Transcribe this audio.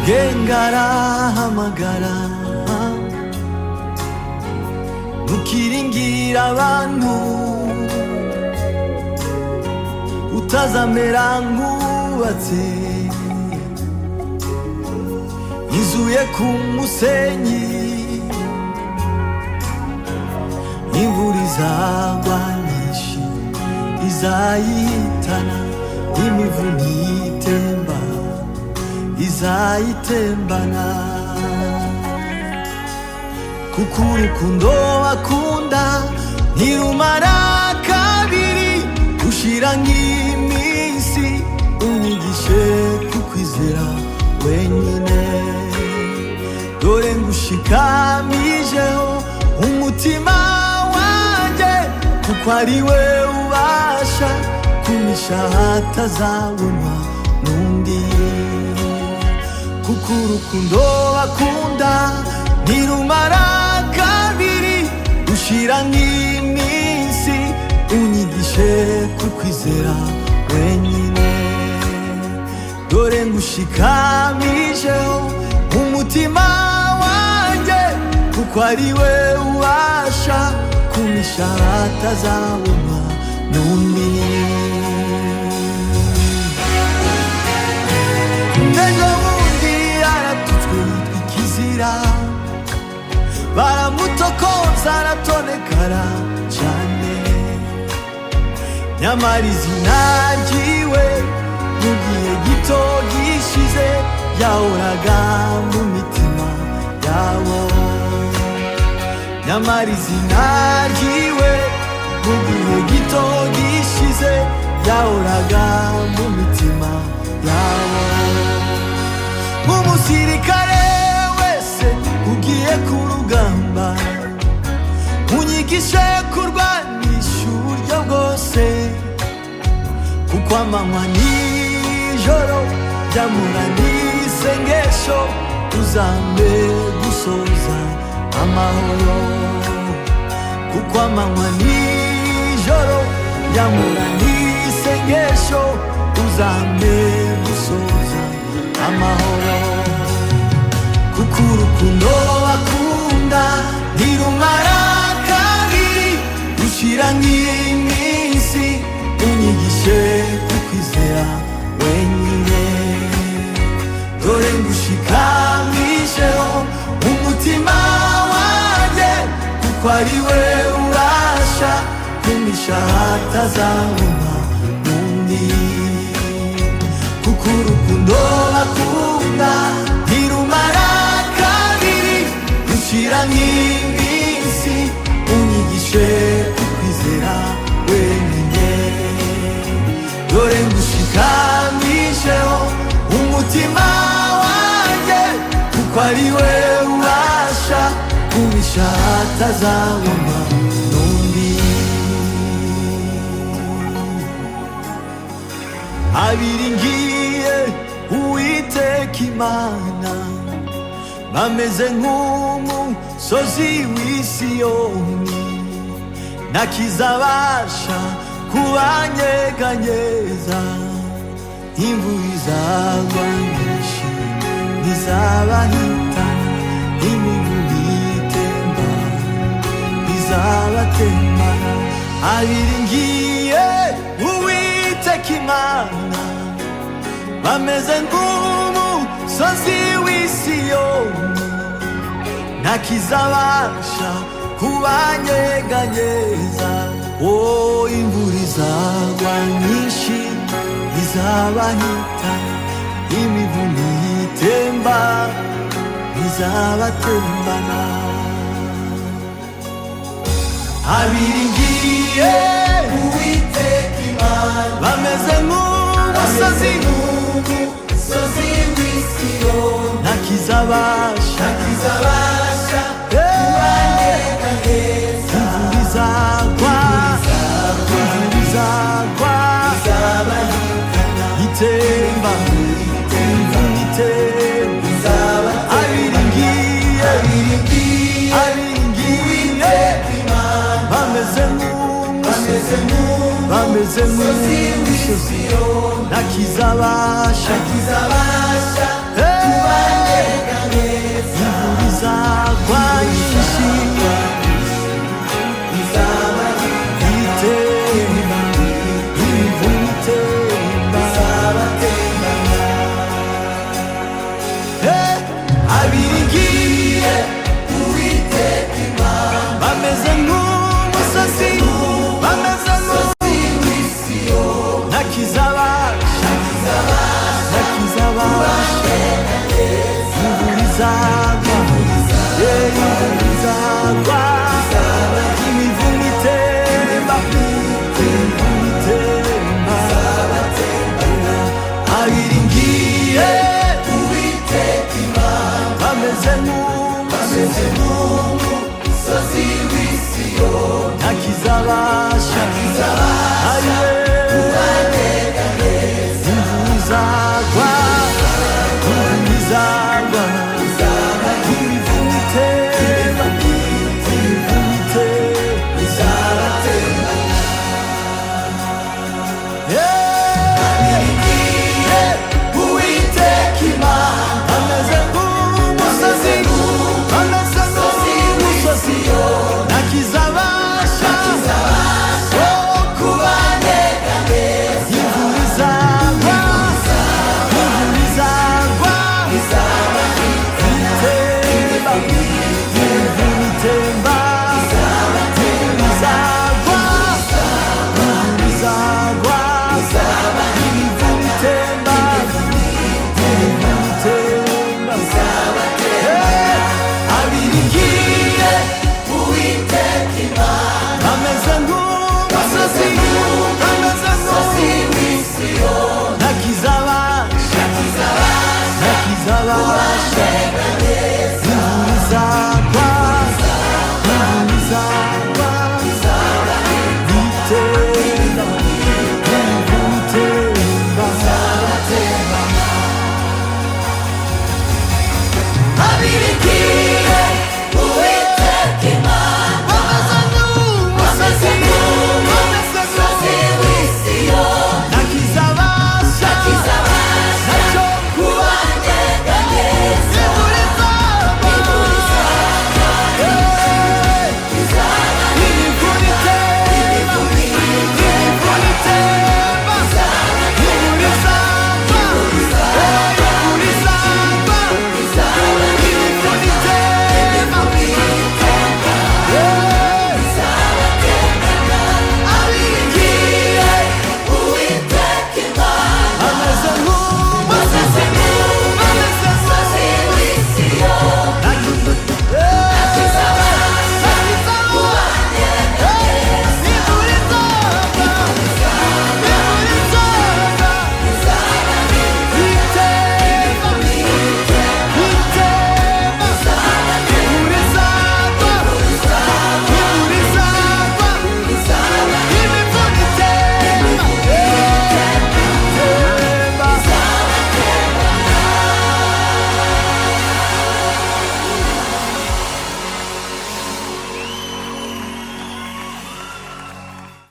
gengara hamagara ntukiringira abantu utazamera nk'ubatse izuye ku musenyi imvura izagwa nyinshi izayihitana imivuni itemba izayitembana kuko urukundo bakunda ntirumara kabiri ushira nk'iminsi unyigishe kukwizera wenyine dore ngushikamijeho umutima wanjye kuko ari we ubasha kumisha hatazabonwa n'undi kuko urukundo bakunda ntirumara kabiri ushira nk'iminsi unyigishe kukwizera wenyine dore ngushikamijeho umutima wanjye kuko ari we ubasha kumisha hatazabonwa n'undi ejo bundi yaratutswe yitwa ikizira baramutokoza aratonekara cyane nyamara izina ryiwe mu gihe gito gishize yahoraga mu mitima yabo nyamara izina ryiwe mu gihe gito gishize yahoraga mu mitima yabo nk'umusirikare wese ugiye ku rugamba unyigishe kurwanisha uburyo bwose kuko amanywa nijoro byamura n'isengesho uzambe gusoza amahoro kuko amanywa nijoro byamura n'isengesho uzambe gusoza amahoro kuko urukundo bakunda ntirumara kabiri ushira nk'iminsi unyigishe kukwizera wenyine dore ngushikamijeho umutima wanjye kuko ari we ubasha kumisha hatazabonwa n'undi kuko urukundo bakunda ntirumara kabiri ushira nk'iminsi unyigishe kukwizera wenyine dore ngushikamijeho umutima wanjye kuko ari we ubasha kumisha hatazabonwa n'undi abiringiye Uwiteka Imana bameze nk'umusozi w'i Siyoni ntakizabasha kubanyeganyeza imvura izagwa nyinshi ntizabahitana imivuni itemba izabatembana abiringiye Uwiteka Imana bameze nk'umusozi w'i Siyoni ntakizabasha kubanyeganyeza imvura izagwa nyinshi izabahitana imivuni itemba izabatembana abiringiye Uwiteka Imana bameze nk'umusozi w'i Siyoni ntakizabasha kubanyeganyeza imvura izagwa itemba imvura itemba abiringiye bameze nk'umusozi ntakizabasha imvura izagwa, imvura izagwa, imivumu itemba, imivumu itemba, abiringiye Uwiteka Imana bameze nk'umusozi w'i Siyoni, ntakizabasha kubaneganyeza, imvura izagwa, imvura izagwa, imivumu itemba, imivumu itemba, izabatemba. Uwiteka Imana ameze nk'umusozi, ameze nk'umusozi, ntakizabasha kubaneganyeza, imvura izagwa, imvura izagwa, itemba, imvura itemba, imvura izagwa, imvura izagwa, imvura itemba, abiringiye Uwiteka Imana bameze nk'umusozi, bameze nk'umusozi w'i Siyoni, ntakizabasha